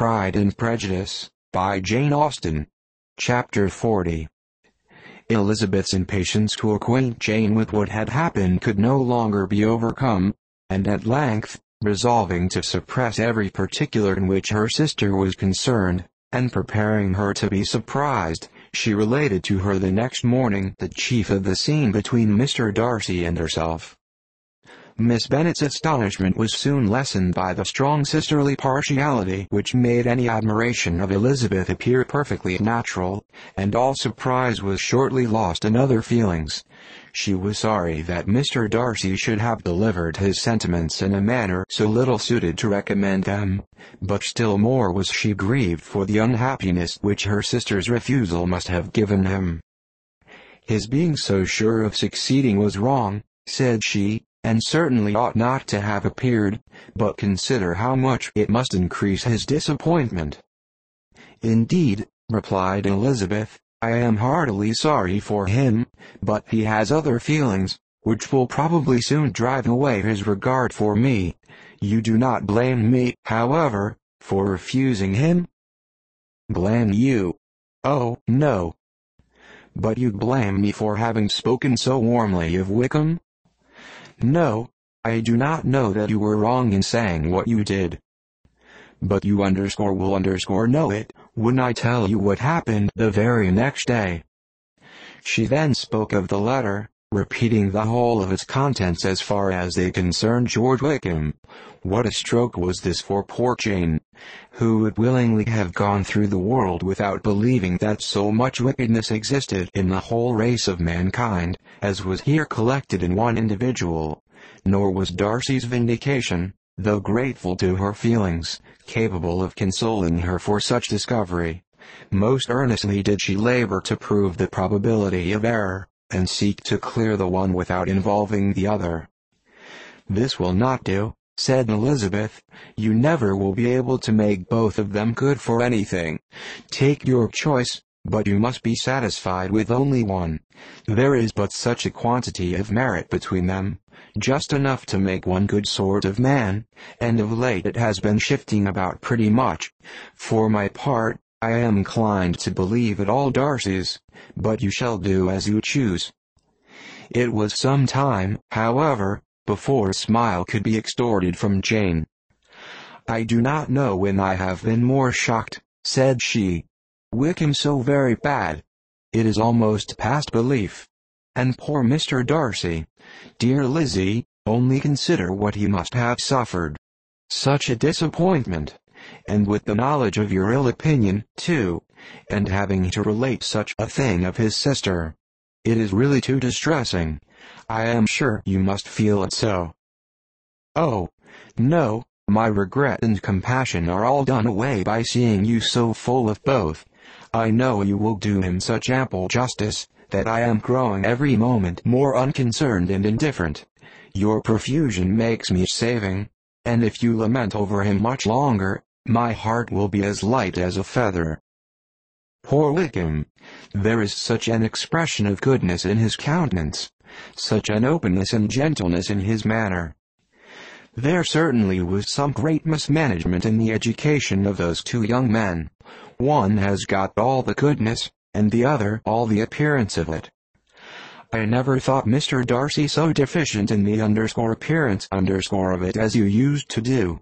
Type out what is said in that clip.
Pride and Prejudice, by Jane Austen. Chapter 40. Elizabeth's impatience to acquaint Jane with what had happened could no longer be overcome, and at length, resolving to suppress every particular in which her sister was concerned, and preparing her to be surprised, she related to her the next morning the chief of the scene between Mr. Darcy and herself. Miss Bennet's astonishment was soon lessened by the strong sisterly partiality which made any admiration of Elizabeth appear perfectly natural, and all surprise was shortly lost in other feelings. She was sorry that Mr. Darcy should have delivered his sentiments in a manner so little suited to recommend them, but still more was she grieved for the unhappiness which her sister's refusal must have given him. "His being so sure of succeeding was wrong," said she, "and certainly ought not to have appeared, but consider how much it must increase his disappointment." "Indeed," replied Elizabeth, "I am heartily sorry for him, but he has other feelings, which will probably soon drive away his regard for me. You do not blame me, however, for refusing him?" "Blame you? Oh, no. But you blame me for having spoken so warmly of Wickham?" "No, I do not know that you were wrong in saying what you did. But you will know it, when I tell you what happened the very next day." She then spoke of the letter, repeating the whole of its contents as far as they concerned George Wickham. What a stroke was this for poor Jane, who would willingly have gone through the world without believing that so much wickedness existed in the whole race of mankind, as was here collected in one individual. Nor was Darcy's vindication, though grateful to her feelings, capable of consoling her for such discovery. Most earnestly did she labor to prove the probability of error, and seek to clear the one without involving the other. "This will not do," said Elizabeth. "You never will be able to make both of them good for anything. Take your choice, but you must be satisfied with only one. There is but such a quantity of merit between them, just enough to make one good sort of man, and of late it has been shifting about pretty much. For my part, I am inclined to believe it all Darcy's, but you shall do as you choose." It was some time, however, before a smile could be extorted from Jane. "I do not know when I have been more shocked," said she. "Wickham so very bad. It is almost past belief. And poor Mr. Darcy. Dear Lizzie, only consider what he must have suffered. Such a disappointment! And with the knowledge of your ill opinion, too, and having to relate such a thing of his sister. It is really too distressing. I am sure you must feel it so." "Oh, no, my regret and compassion are all done away by seeing you so full of both. I know you will do him such ample justice, that I am growing every moment more unconcerned and indifferent. Your profusion makes me saving, and if you lament over him much longer, my heart will be as light as a feather. Poor Wickham! There is such an expression of goodness in his countenance, such an openness and gentleness in his manner. There certainly was some great mismanagement in the education of those two young men. One has got all the goodness, and the other all the appearance of it. I never thought Mr. Darcy so deficient in the appearance of it as you used to do.